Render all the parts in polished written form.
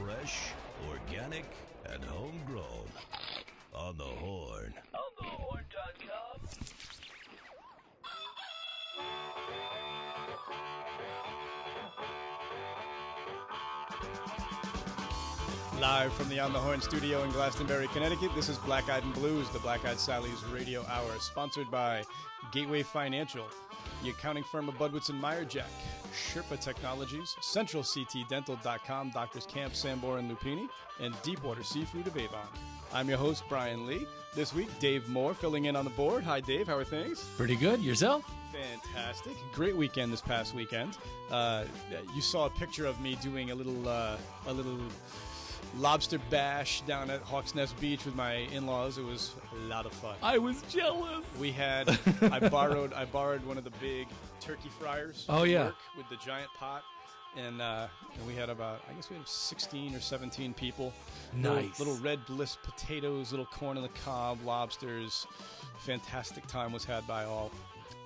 fresh, organic, and homegrown. On the Horn. OnTheHorn.com. Live from the On the Horn studio in Glastonbury, Connecticut, this is Black Eyed and Blues, the Black Eyed Sally's Radio Hour, sponsored by Gateway Financial, the accounting firm of Budwitz and Meyerjack, Sherpa Technologies, CentralCTDental.com, Doctors Camp, Sambor, and Lupini, and Deepwater Seafood of Avon. I'm your host, Brian Lee. This week, Dave Moore filling in on the board. Hi, Dave. How are things? Pretty good. Yourself? Fantastic. Great weekend this past weekend. You saw a picture of me doing a little lobster bash down at Hawks Nest Beach with my in-laws. It was a lot of fun. I was jealous. We had I borrowed one of the big turkey fryers. Oh yeah, with the giant pot, and we had about 16 or 17 people. Nice. Little red bliss potatoes, little corn on the cob, lobsters. Fantastic time was had by all.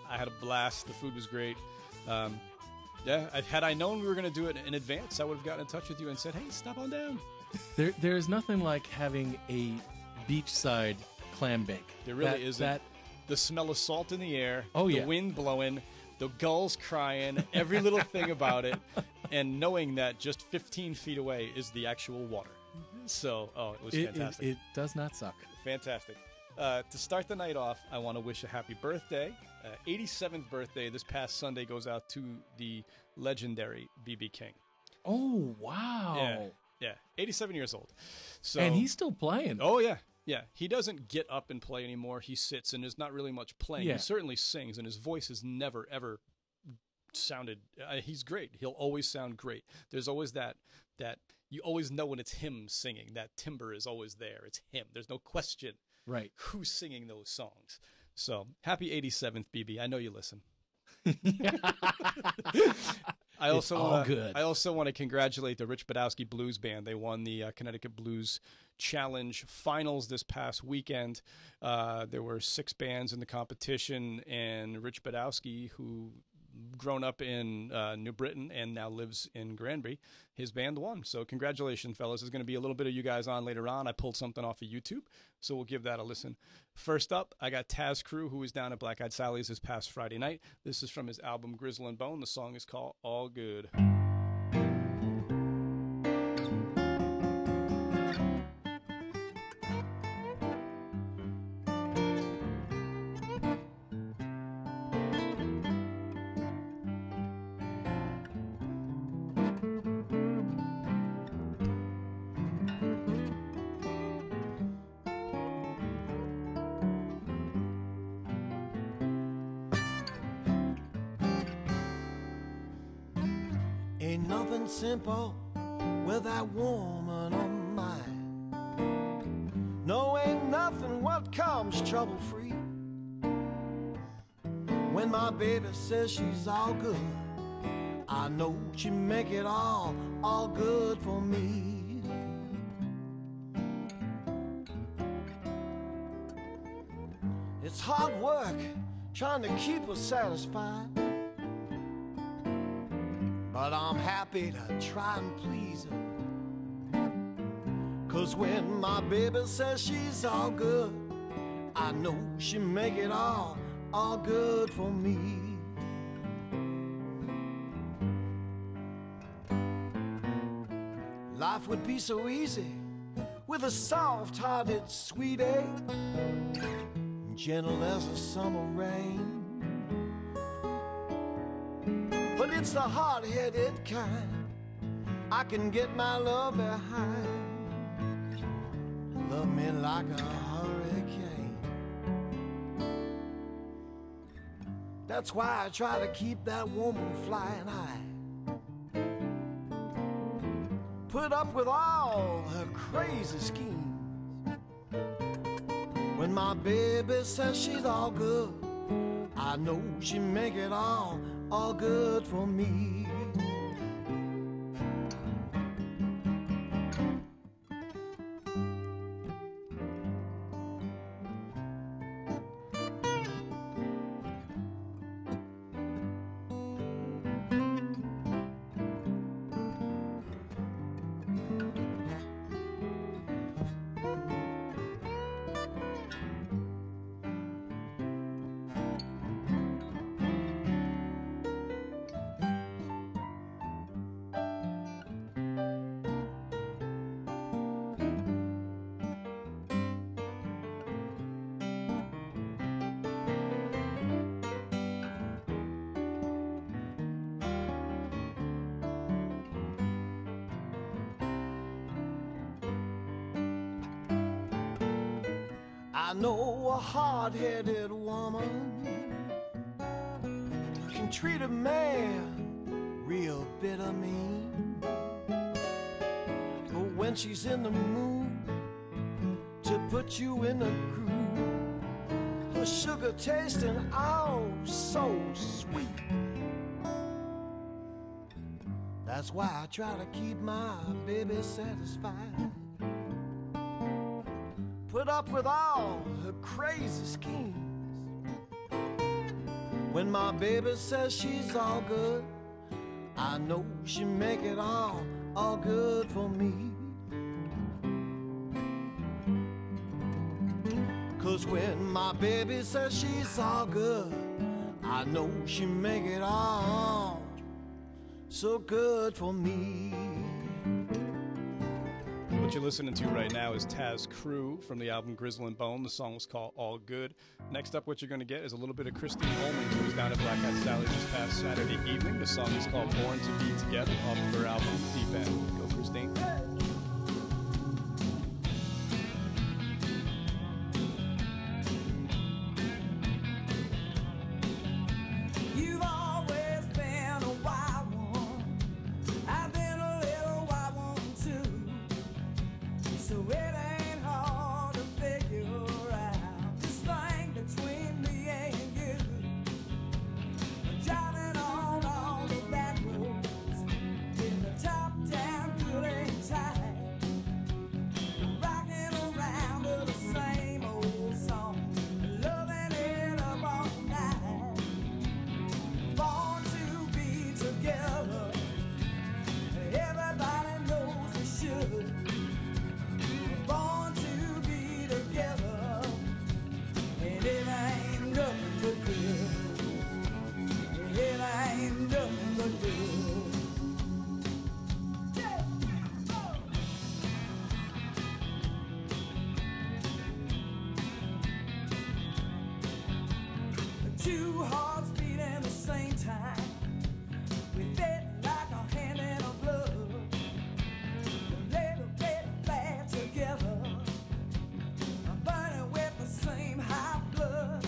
I had a blast. The food was great. Had I known we were going to do it in advance, I would have gotten in touch with you and said, "Hey, stop on down." There's nothing like having a beachside clam bake. There really isn't. The smell of salt in the air, the wind blowing, the gulls crying, every little thing about it, and knowing that just 15 feet away is the actual water. So, it was fantastic. It does not suck. Fantastic. To start the night off, I want to wish a happy birthday. 87th birthday this past Sunday goes out to the legendary B.B. King. Oh, wow. Yeah, 87 years old. So, and he's still playing. Oh, yeah. Yeah, he doesn't get up and play anymore. He sits, and there's not really much playing. Yeah. He certainly sings, and his voice has never, ever sounded... he's great. He'll always sound great. There's always that you always know when it's him singing. That timbre is always there. It's him. There's no question who's singing those songs. So, happy 87th, BB. I know you listen. I also want to congratulate the Rich Badowski Blues Band. They won the Connecticut Blues Challenge Finals this past weekend. There were 6 bands in the competition, and Rich Badowski, who grown up in New Britain and now lives in Granby, his band won. So congratulations, fellas. There's going to be a little bit of you guys on later on. I pulled something off of YouTube, so we'll give that a listen. First up, I got Taz Crew, who was down at Black Eyed Sally's this past Friday night. This is from his album Grizzle and Bone. The song is called All Good. Ain't nothing simple with that woman of mine. No, ain't nothing what comes trouble-free. When my baby says she's all good, I know she make it all good for me. It's hard work trying to keep her satisfied, but I'm happy to try and please her. 'Cause when my baby says she's all good, I know she make it all good for me. Life would be so easy with a soft-hearted sweet egg, gentle as a summer rain. But it's the hard-headed kind I can get my love behind. Love me like a hurricane. That's why I try to keep that woman flying high. Put up with all her crazy schemes. When my baby says she's all good, I know she make it all good for me. I know a hard-headed woman can treat a man real bitter mean, but when she's in the mood to put you in a groove, her sugar tasting oh so sweet. That's why I try to keep my baby satisfied, put up with all her crazy schemes. When my baby says she's all good, I know she make it all good for me. 'Cause when my baby says she's all good, I know she make it all so good for me. What you're listening to right now is Taz Crew from the album Grizzle and Bone. The song was called All Good. Next up, what you're going to get is a little bit of Christine Holman, who was down at Black Hat Sally this past Saturday evening. The song is called Born to Be Together off of her album Deep End. Go, Christine. Two hearts beat at the same time. We fit like a hand in a glove. A little bit bad together. I'm burning with the same hot blood.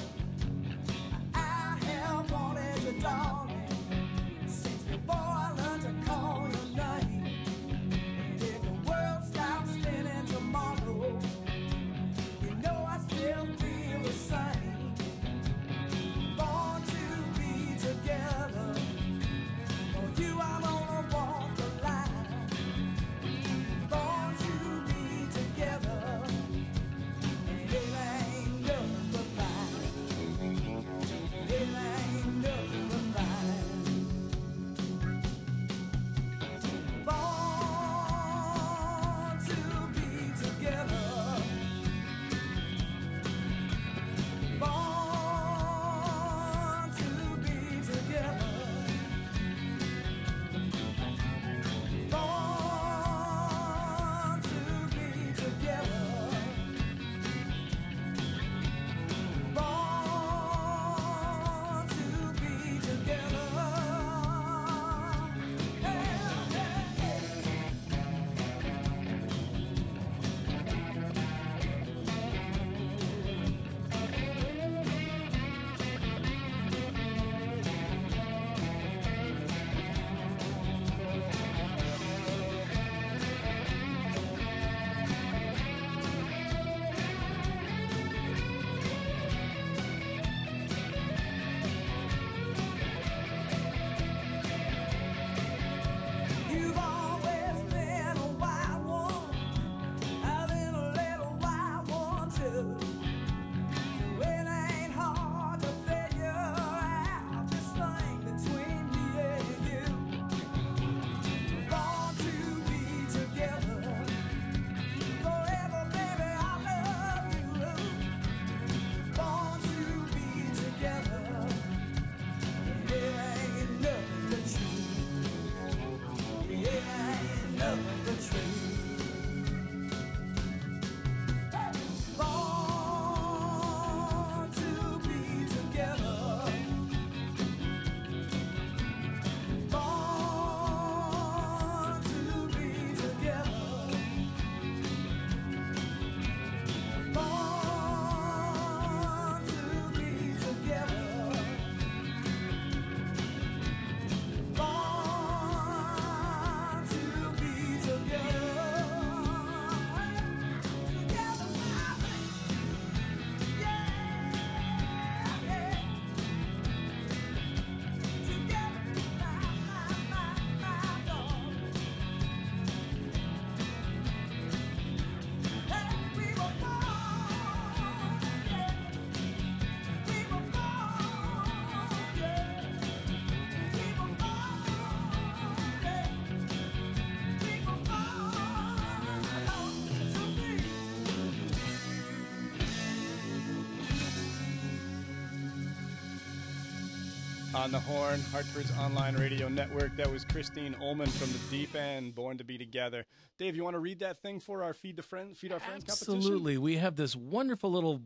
On the Horn, Hartford's online radio network. That was Christine Ullman from the Deep End, Born to Be Together. Dave, you want to read that thing for our Feed Our Friends competition? Absolutely. We have this wonderful little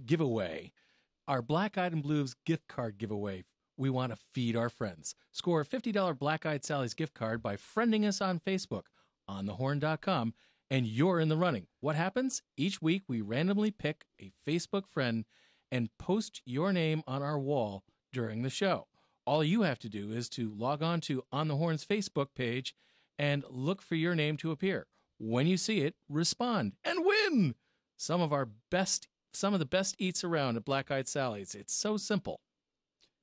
giveaway, our Black Eyed and Blues gift card giveaway. We want to feed our friends. Score a $50 Black Eyed Sally's gift card by friending us on Facebook, onthehorn.com, and you're in the running. What happens? Each week, we randomly pick a Facebook friend and post your name on our wall during the show. All you have to do is to log on to On the Horn's Facebook page and look for your name to appear. When you see it, respond and win some of the best eats around at Black Eyed Sally's. It's so simple.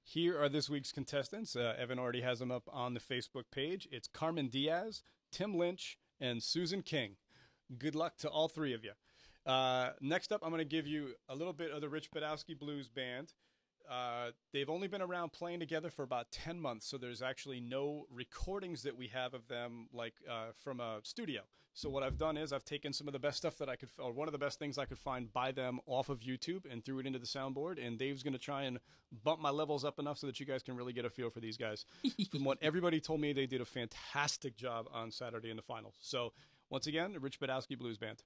Here are this week's contestants. Evan already has them up on the Facebook page. It's Carmen Diaz, Tim Lynch, and Susan King. Good luck to all three of you. Next up, I'm going to give you a little bit of the Rich Badowski Blues Band. They've only been around playing together for about 10 months, so there's actually no recordings that we have of them from a studio. So what I've done is I've taken some of the best stuff that I could, or one of the best things I could find by them off of YouTube and threw it into the soundboard, and Dave's going to try and bump my levels up enough so that you guys can really get a feel for these guys. From what everybody told me, they did a fantastic job on Saturday in the finals. So once again, the Rich Badowski Blues Band.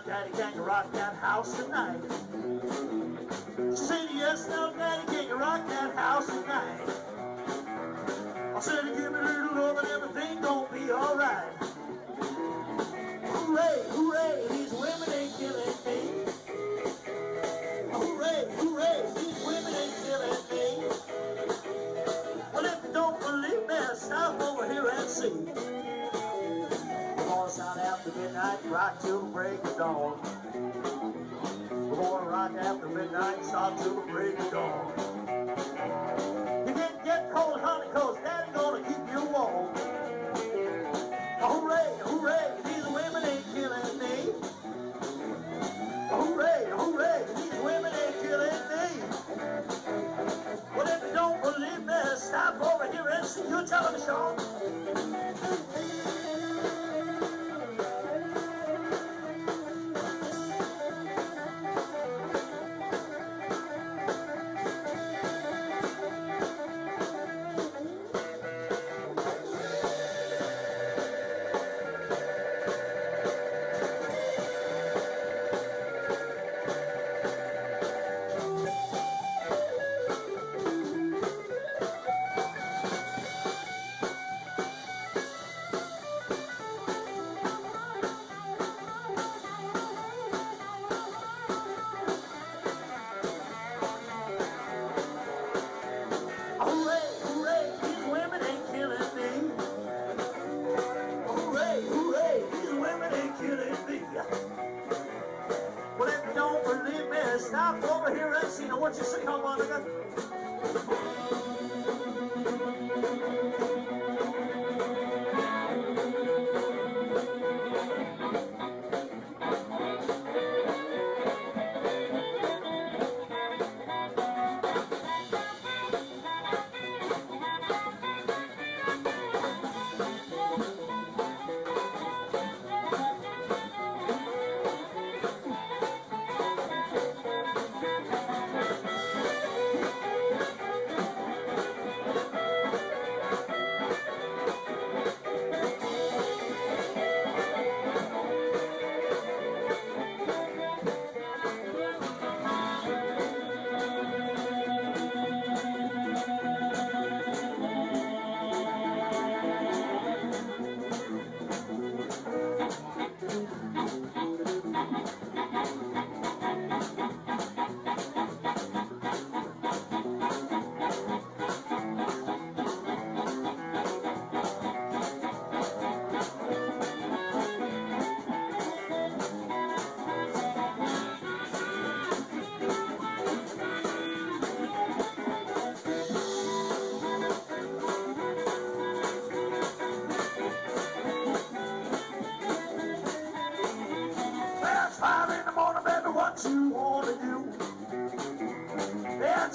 Daddy, can you rock that house tonight? She said, yes, now, Daddy, can you rock that house tonight? I said, give me a little love and everything gon' be alright. Hooray, hooray, these women ain't killing me. Hooray, hooray, these women ain't killing me. Well, if you don't believe me, stop over here and see. Sound after midnight, rock till the break of dawn. We're gonna rock after midnight, start till the break of dawn. You can't get cold, honey, cause Daddy gonna keep you warm. Hooray, hooray, these women ain't killing me. Hooray, hooray, these women ain't killing me. Well, if you don't believe me, stop over here and see. You tell them, Sean. Stop over here and see. Now, what you say, harmonica?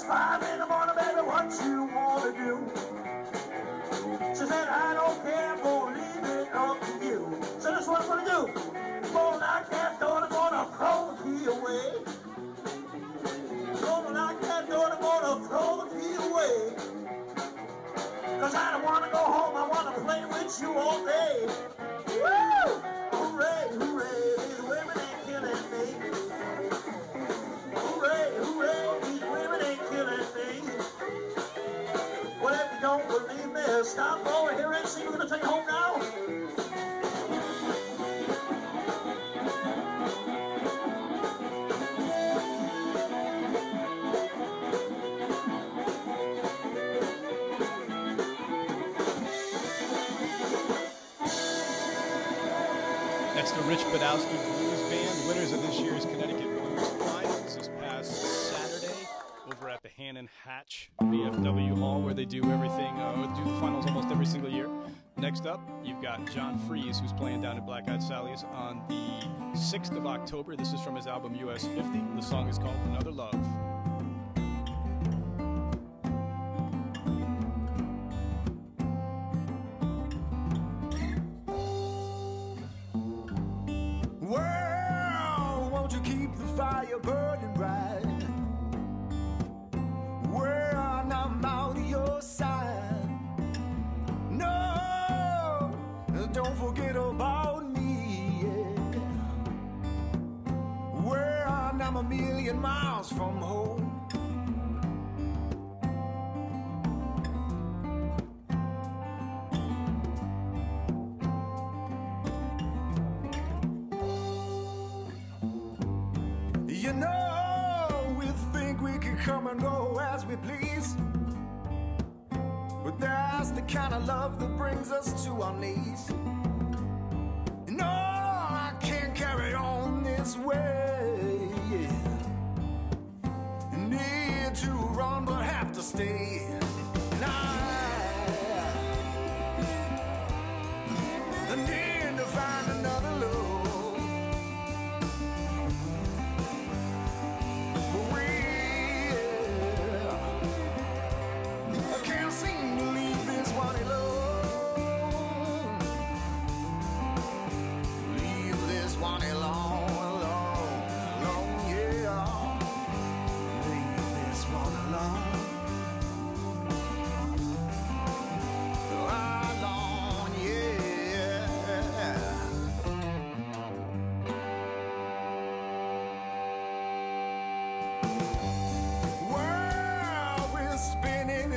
5 in the morning, baby, what you wanna do? She said, I don't care, I'm gonna leave it up to you. So this is what I'm gonna do. Gonna lock that door, I'm gonna throw the key away. Gonna lock that door, I'm gonna throw the key away. Cause I don't wanna go home, I wanna play with you all day. Woo! Hooray, hooray, these women ain't killing me. Hooray, hooray, these women ain't killing me. Well, if you don't believe me, stop over here and see. We're gonna take you home now. That's the Rich Badowski Blues Band, winners of this year's Connecticut Blues Finals this past Saturday over at the Hannon Hatch VFW Hall, where they do everything, do the finals almost every single year. Next up, you've got John Freeze, who's playing down at Black Eyed Sally's on the 6th of October. This is from his album US 50. The song is called Another Love. Well, won't you keep the fire burning bright? Well, now I'm out of your side. No, don't forget about me. Yeah. Well, now I'm a million miles from home. You know, we think we can come and go as we please, but that's the kind of love that brings us to our knees. No, I can't carry on this way. Need to run, but have to stay. And I need to find another love.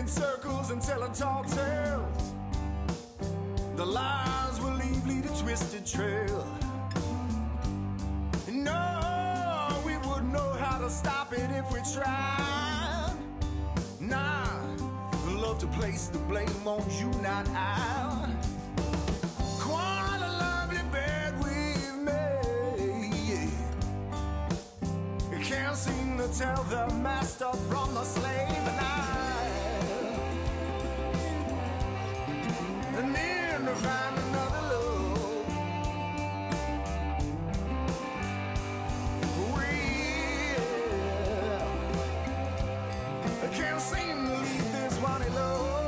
Circles and telling tall tales. The lies will lead a twisted trail. No, we wouldn't know how to stop it if we tried. Nah, love to place the blame on you, not I. Quite a lovely bed we've made. You can't seem to tell the master from the slave, and need to find another love. I can't seem to leave this one alone.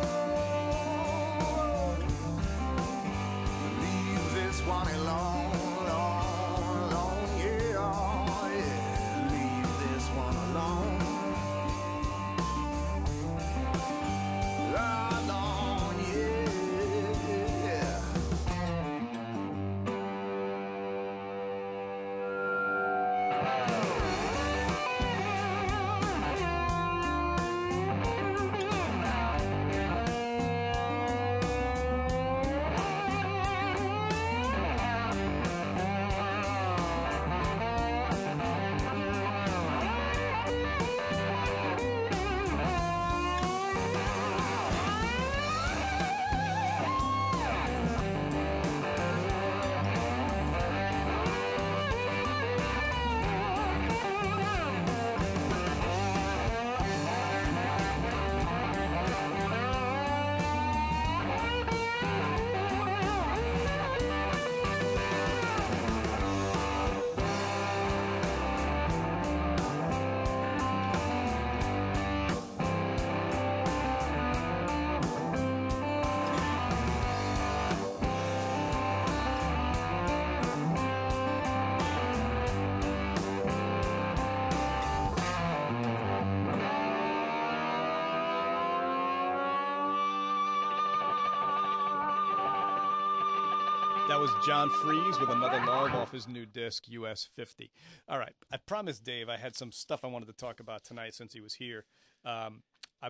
Leave this one alone, alone, alone, yeah, yeah. Leave this one alone. That was John Freeze with Another Love off his new disc, US 50. All right. I promised Dave I had some stuff I wanted to talk about tonight since he was here. I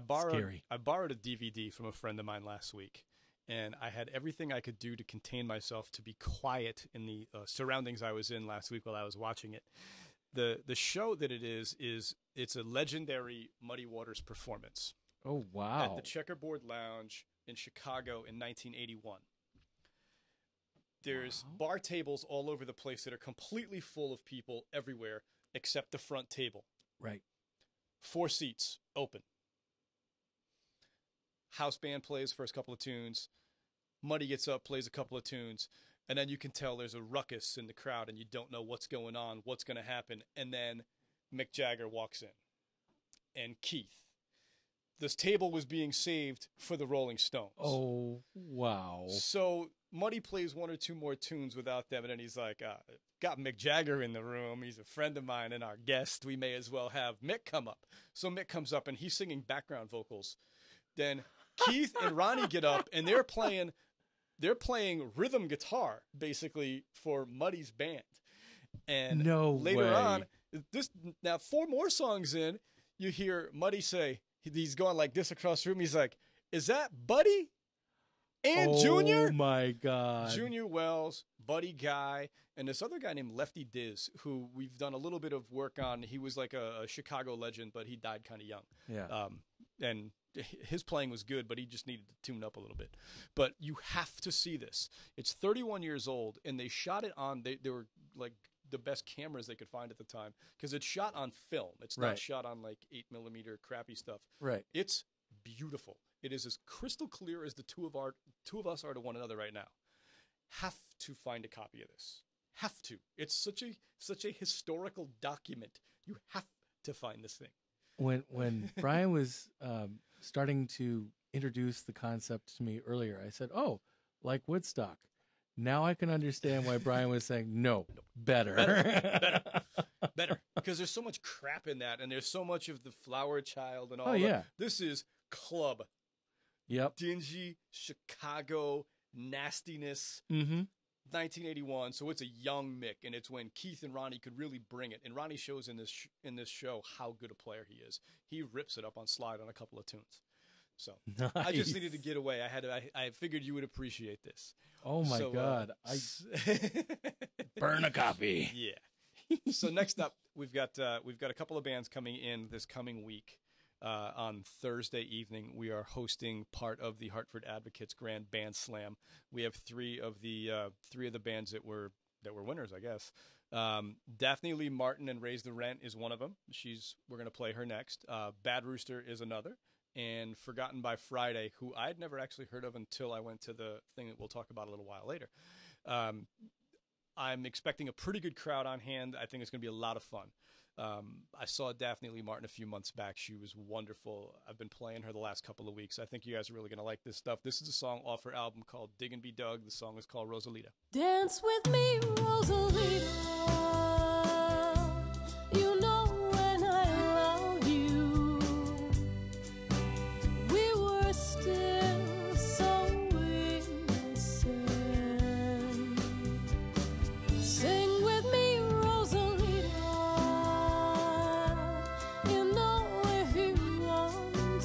borrowed a DVD from a friend of mine last week, and I had everything I could do to contain myself to be quiet in the surroundings I was in last week while I was watching it. The show that it is it's a legendary Muddy Waters performance. Oh, wow. At the Checkerboard Lounge in Chicago in 1981. There's bar tables all over the place that are completely full of people everywhere except the front table. Right. 4 seats open. House band plays first couple of tunes. Muddy gets up, plays a couple of tunes. And then you can tell there's a ruckus in the crowd and you don't know what's going on, what's going to happen. And then Mick Jagger walks in. And Keith. This table was being saved for the Rolling Stones. Oh, wow. So Muddy plays 1 or 2 more tunes without them, and then he's like, got Mick Jagger in the room. He's a friend of mine and our guest. We may as well have Mick come up. So Mick comes up, and he's singing background vocals. Then Keith and Ronnie get up, and they're playing rhythm guitar, basically, for Muddy's band. And later on, now 4 more songs in, you hear Muddy say, he's going like this across the room. He's like, is that Buddy? And Junior? Oh, my God. Junior Wells, Buddy Guy, and this other guy named Lefty Diz, who we've done a little bit of work on. He was like a Chicago legend, but he died kind of young. Yeah. And his playing was good, but he just needed to tune up a little bit. But you have to see this. It's 31 years old, and they shot it on, they were like the best cameras they could find at the time, because it's shot on film. It's not shot on like 8mm crappy stuff. Right. It's beautiful. It is as crystal clear as the two of us are to one another right now. Have to find a copy of this. Have to. It's such a historical document. You have to find this thing. When Brian was starting to introduce the concept to me earlier, I said, "Oh, like Woodstock." Now I can understand why Brian was saying no, better. Better. Because there's so much crap in that, and there's so much of the Flower Child and all that. Yeah. This is club. Yep. Dingy Chicago nastiness. 1981, so it's a young Mick, and it's when Keith and Ronnie could really bring it. And Ronnie shows in this show how good a player he is. He rips it up on slide on a couple of tunes. So nice. I just needed to get away. I figured you would appreciate this. Oh my God! I burn a copy. Yeah. So next up, we've got a couple of bands coming in this coming week. On Thursday evening, we are hosting part of the Hartford Advocates Grand Band Slam. We have 3 of the bands that were winners, I guess. Daphne Lee Martin and Raise the Rent is one of them. We're going to play her next. Bad Rooster is another. And Forgotten by Friday, who I'd never actually heard of until I went to the thing that we'll talk about a little while later. I'm expecting a pretty good crowd on hand. I think it's going to be a lot of fun. I saw Daphne Lee Martin a few months back. She was wonderful. I've been playing her the last couple of weeks. I think you guys are really going to like this stuff. This is a song off her album called Dig and Be Dug. The song is called Rosalita. Dance with me, Rosalita. You know when I loved you, we were still so innocent. Sing with me, Rosalita. You know if you wanted,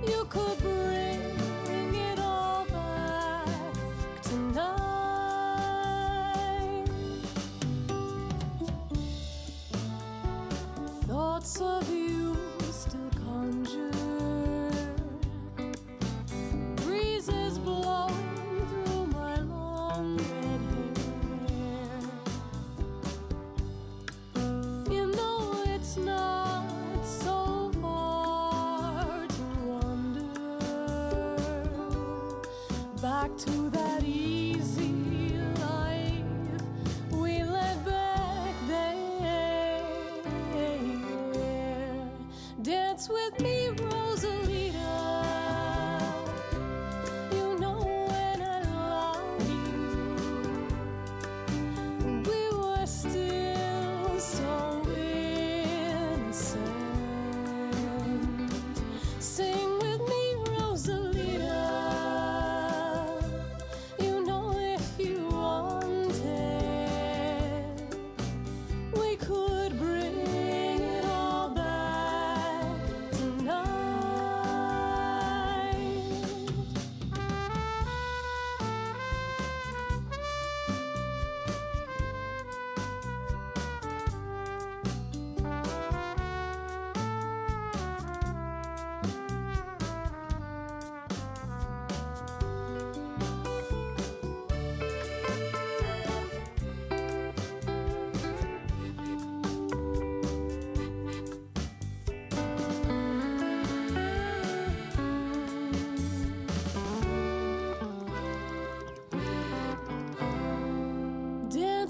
you could bring it all back tonight. Thoughts of you still conjure breezes blowing through my long red hair. You know it's not so hard to wander back to that easy life we led back there. Dance with me, Rosalita. You know when I love you, we were still so innocent. Sing with me, Rosalita.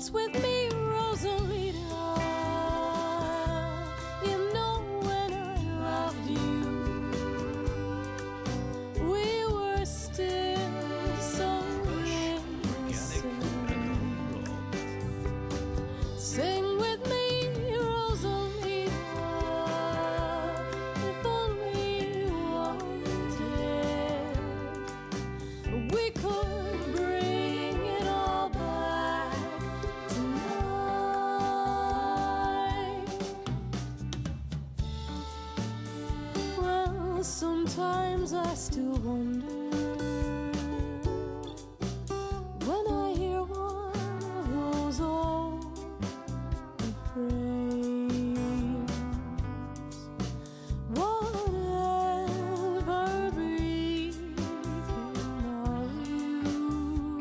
Dance with me, Rosalita. You know when I loved you, we were still so innocent. Sing with me, Rosalita. If only you wanted, we could bring it all back tonight. Well, sometimes I still wonder when I hear one of those old refrains. Whatever became of you,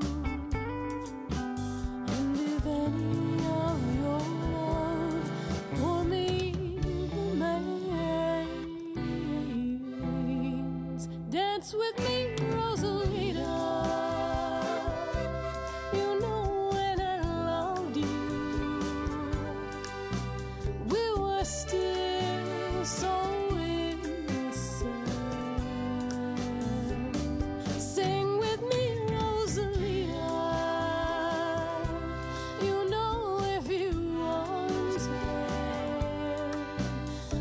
and if any of your love for me remains. Dance with me, Rosalita. You know when I loved you, we were still so innocent. Sing with me, Rosalita. You know if you wanted,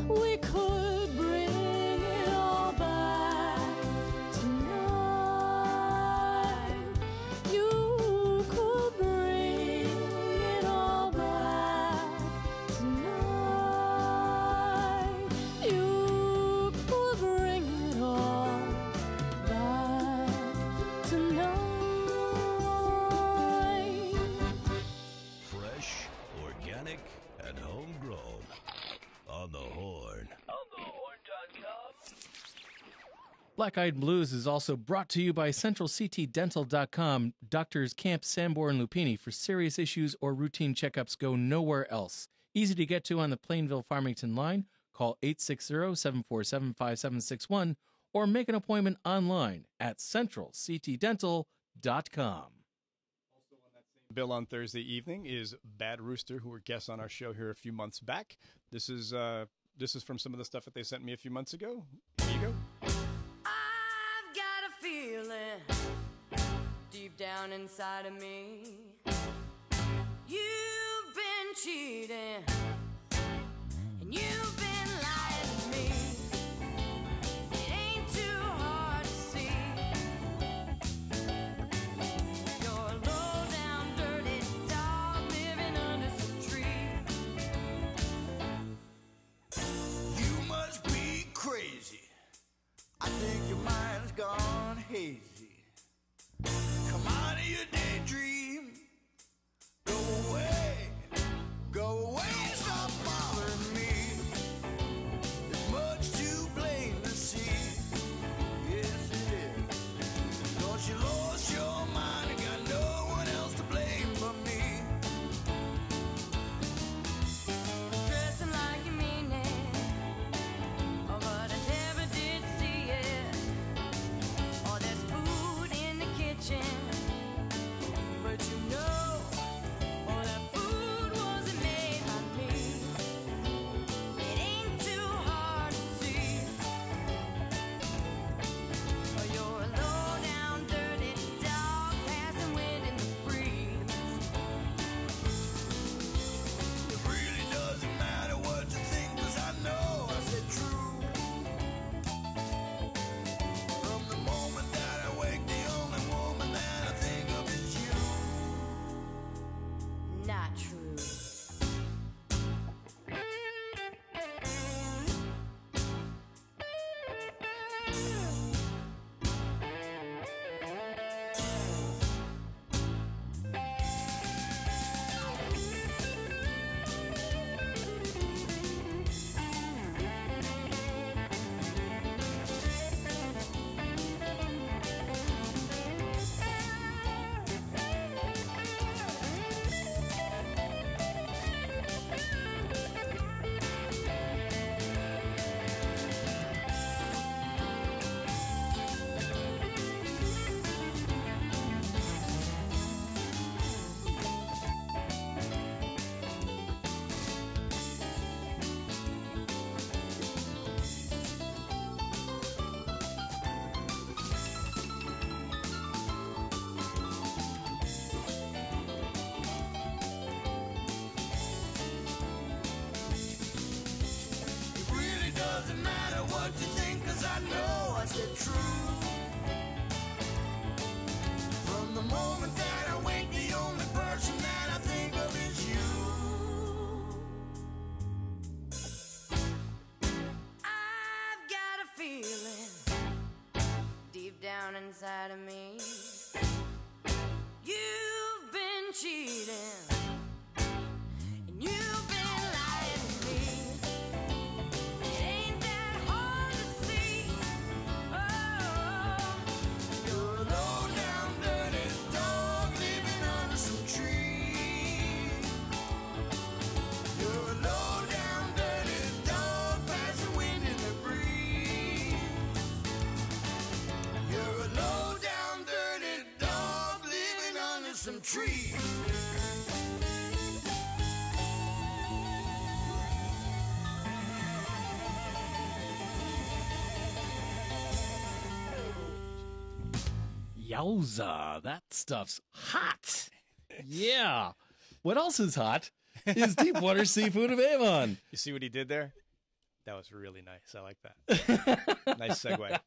we could bring it all back tonight. You could bring it all back tonight. You could bring it all back tonight. Fresh, organic, and homegrown. On the Horn. OnTheHorn.com. Black Eyed Blues is also brought to you by CentralCTDental.com. Doctors Camp, Sanborn, Lupini. For serious issues or routine checkups, go nowhere else. Easy to get to on the Plainville-Farmington line. Call 860-747-5761 or make an appointment online at CentralCTDental.com. Bill on Thursday evening is Bad Rooster, who were guests on our show here a few months back. This is from some of the stuff that they sent me a few months ago. Here you go. I've got a feeling deep down inside of me. You've been cheating and you've been lying to me. It ain't too hard to see. You're a low down, dirty dog living under some tree. You must be crazy. I think your mind's gone hazy. Come out of your daydream. Go away. Go away and stop bothering me. There's much too plain to see. Yes, it is. Don't you lost your mind and got no one else to blame but me. Dressing like you mean it, oh, but I never did see it. Oh, there's food down inside of me. You've been cheating, and you've been lying to me. It ain't that hard to see. Oh, You're a low down dirty dog living under some tree. You're a low down dirty dog passing wind in the breeze. You're a low down dirty dog living under some trees. Yowza, that stuff's hot. Yeah. What else is hot is Deepwater Seafood of Avon. You see what he did there? That was really nice. I like that. Nice segue.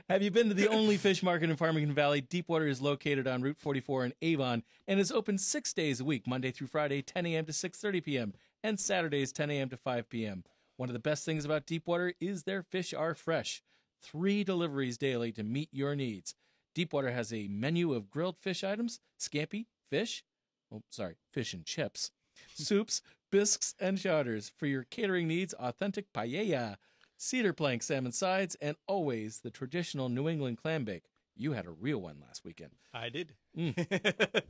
Have you been to the only fish market in Farmington Valley? Deepwater is located on Route 44 in Avon and is open 6 days a week, Monday through Friday, 10 a.m. to 6:30 p.m., and Saturdays, 10 a.m. to 5 p.m. One of the best things about Deepwater is their fish are fresh. 3 deliveries daily to meet your needs. Deepwater has a menu of grilled fish items, scampi, fish and chips, soups, bisques, and chowders. For your catering needs, authentic paella, cedar plank salmon sides, and always the traditional New England clam bake. You had a real one last weekend. I did.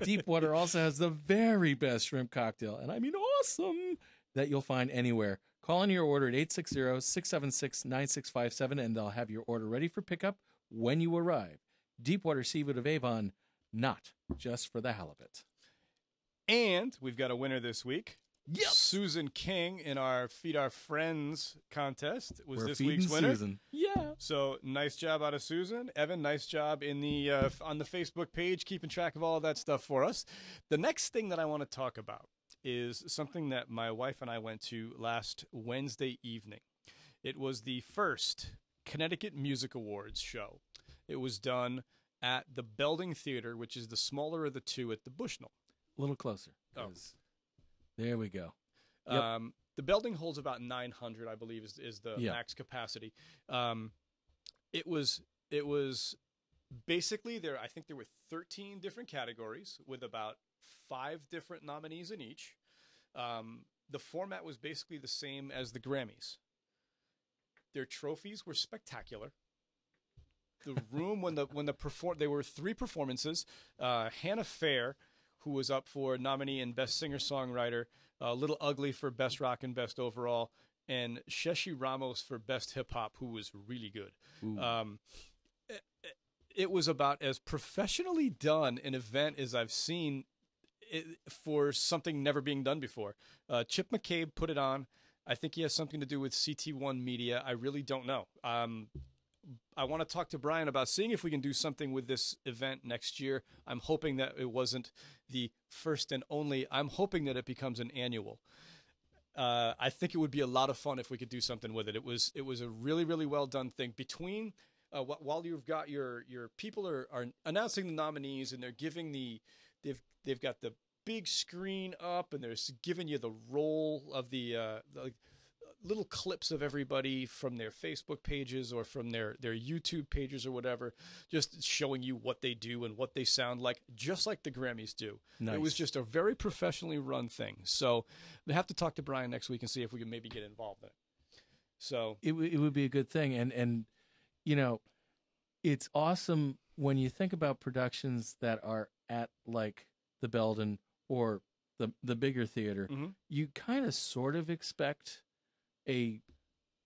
Deepwater also has the very best shrimp cocktail, and I mean awesome, that you'll find anywhere. Call in your order at 860-676-9657, and they'll have your order ready for pickup when you arrive. Deepwater Seafood of Avon, not just for the halibut. And we've got a winner this week. Yes. Susan King in our Feed Our Friends contest was We're this feeding week's winner. Susan. Yeah. So nice job out of Susan. Evan, nice job in the on the Facebook page, keeping track of all of that stuff for us. The next thing that I want to talk about is something that my wife and I went to last Wednesday evening. It was the first Connecticut Music Awards show. It was done at the Belding Theater, which is the smaller of the two at the Bushnell. A little closer. Oh. There we go. Yep. The Belding holds about 900, I believe, is the max capacity. It was basically there. I think there were 13 different categories with about 5 different nominees in each. The format was basically the same as the Grammys. Their trophies were spectacular. The room there were 3 performances. Hannah Fair, who was up for nominee and Best Singer-Songwriter, Little Ugly for Best Rock and Best Overall, and Sheshi Ramos for Best Hip Hop, who was really good. It was about as professionally done an event as I've seen for something never being done before. Chip McCabe put it on. I think he has something to do with CT1 Media. I really don't know. I want to talk to Brian about seeing if we can do something with this event next year. I'm hoping that it wasn't the first and only. I'm hoping that it becomes an annual. I think it would be a lot of fun if we could do something with it. It was a really, really well done thing. Between while you've got your people are announcing the nominees and they're giving they've got the big screen up and they're giving you the roll of the little clips of everybody from their Facebook pages or from their YouTube pages or whatever, just showing you what they do and what they sound like, just like the Grammys do. Nice. It was just a very professionally run thing. So we have to talk to Brian next week and see if we can maybe get involved in it. So it would be a good thing. And you know, it's awesome when you think about productions that are at like the Belden or the bigger theater. Mm-hmm. You kind of sort of expect a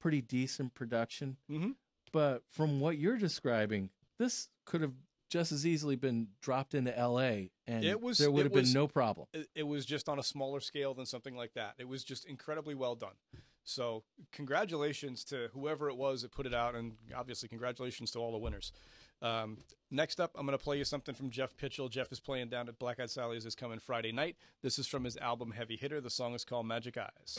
pretty decent production. Mm-hmm. But from what you're describing, this could have just as easily been dropped into L.A. and there would have been no problem. It was just on a smaller scale than something like that. It was just incredibly well done. So congratulations to whoever it was that put it out, and obviously congratulations to all the winners. Next up, I'm going to play you something from Jeff Pitchell. Jeff is playing down at Black Eyed Sally's this coming Friday night. This is from his album Heavy Hitter. The song is called Magic Eyes.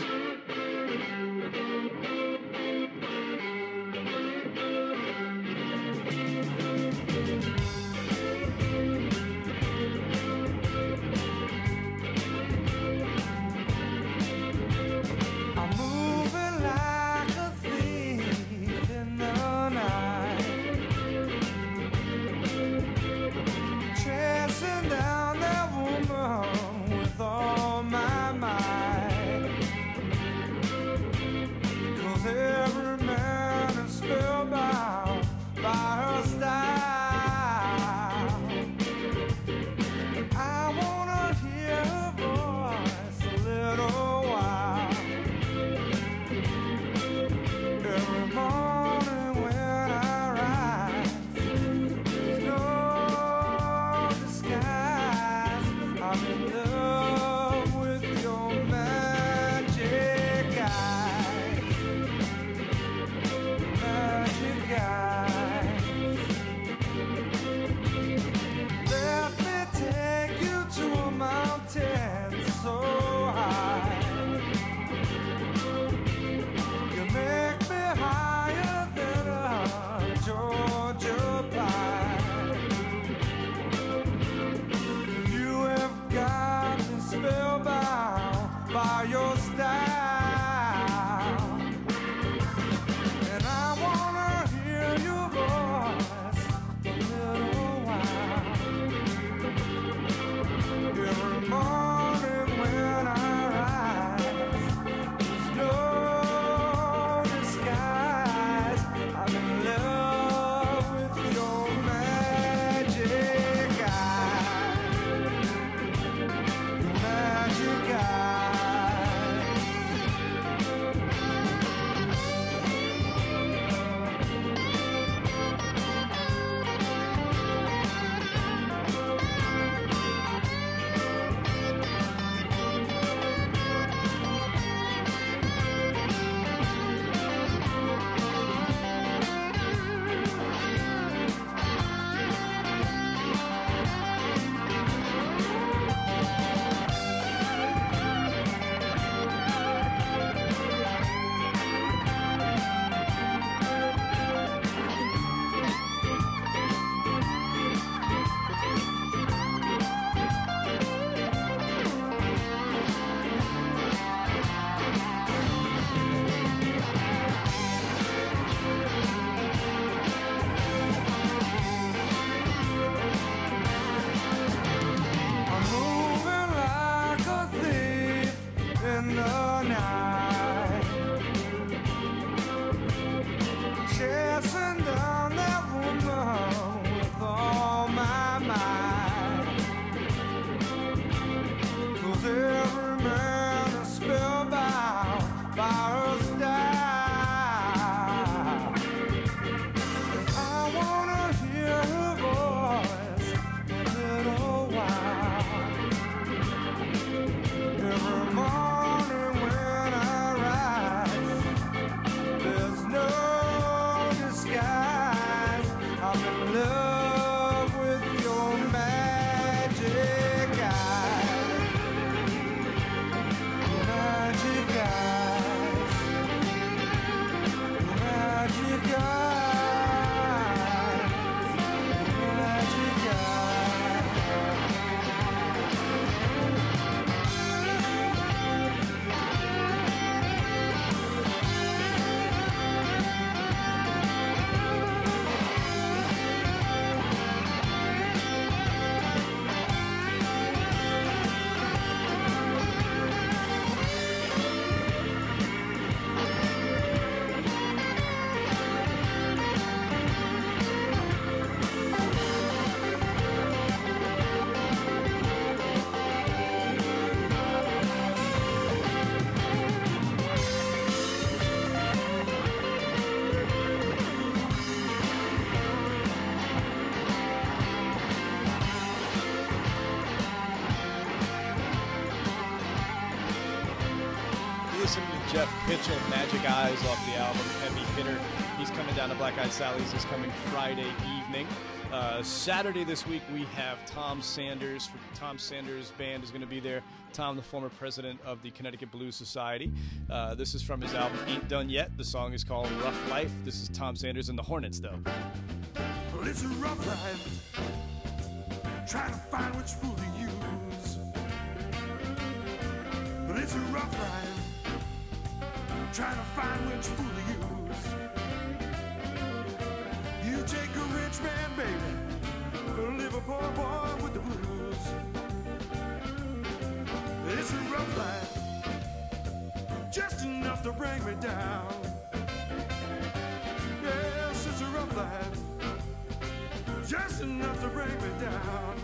Jeff Pitchell, Magic Eyes off the album Heavy Hitter. He's coming down to Black Eyed Sally's this coming Friday evening. Saturday this week we have Tom Sanders. Tom Sanders Band is going to be there. Tom, the former president of the Connecticut Blues Society. This is from his album Ain't Done Yet. The song is called Rough Life. This is Tom Sanders and the Hornets, though. Well, it's a rough life, trying to find which fool to use. But it's a rough life, trying to find which fool to use. You take a rich man, baby, live a poor boy with the blues. It's a rough life, just enough to bring me down. Yes, it's a rough life, just enough to bring me down.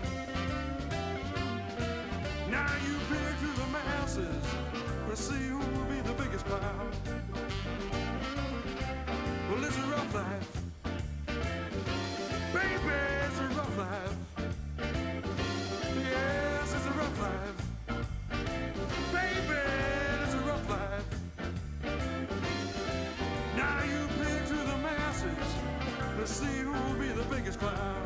Now you pick through the masses, we'll see who will be the biggest clown. Well, it's a rough life, baby, it's a rough life. Yes, it's a rough life, baby, it's a rough life. Now you pick through the masses, let's see who will be the biggest clown.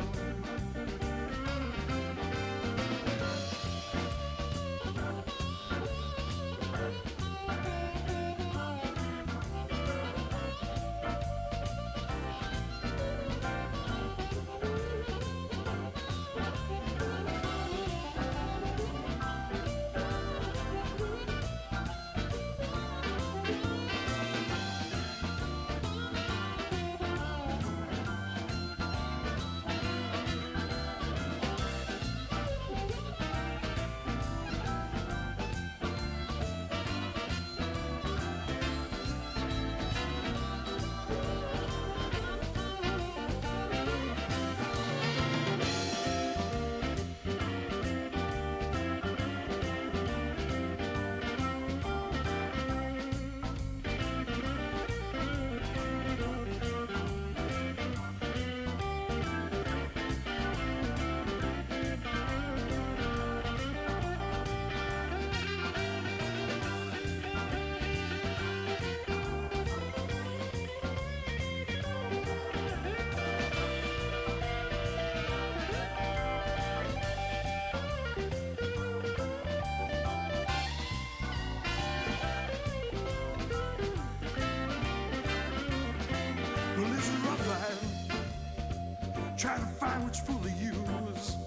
Trying to find which fool to use.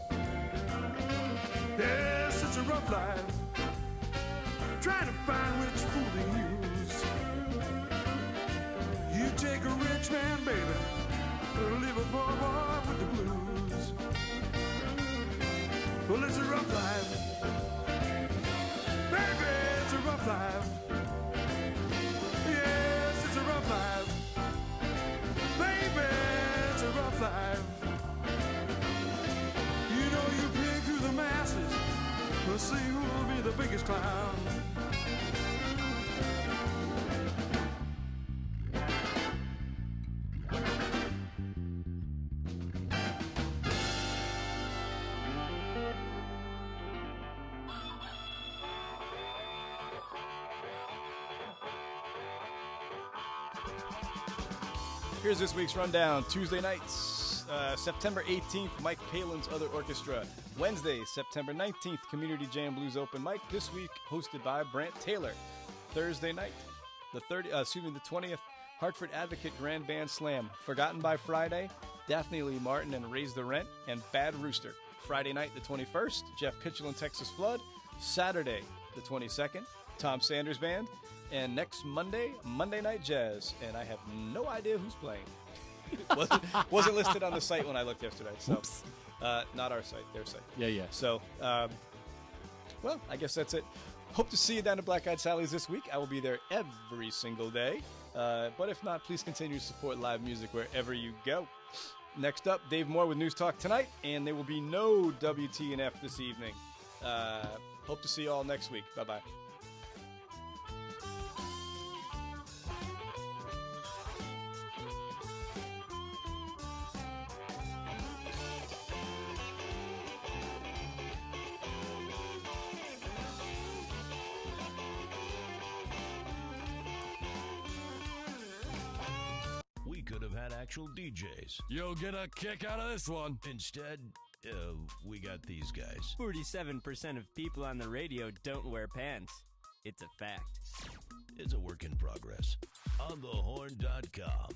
Yes, it's a rough life, trying to find which fool to use. You take a rich man, baby, live a poor boy with the blues. Well, it's a rough life, baby, it's a rough life. Yes, it's a rough life, baby, it's a rough life. You know you pick through the masses, we'll see who will be the biggest clown. Here's this week's rundown. Tuesday nights, September 18th, Mike Palin's Other Orchestra. Wednesday, September 19th, Community Jam Blues Open Mic. This week, hosted by Brant Taylor. Thursday night, the 20th, Hartford Advocate Grand Band Slam. Forgotten by Friday, Daphne Lee Martin and Raise the Rent, and Bad Rooster. Friday night, the 21st, Jeff Pitchell and Texas Flood. Saturday, the 22nd, Tom Sanders Band. And next Monday, Monday Night Jazz. And I have no idea who's playing. wasn't listed on the site when I looked yesterday. So, not our site, their site. Yeah. So, well, I guess that's it. Hope to see you down at Black Eyed Sally's this week. I will be there every single day. But if not, please continue to support live music wherever you go. Next up, Dave Moore with News Talk tonight. And there will be no WTNF this evening. Hope to see you all next week. Bye-bye. had actual DJs. You'll get a kick out of this one. Instead, we got these guys. 47% of people on the radio don't wear pants. It's a fact. It's a work in progress. OnTheHorn.com.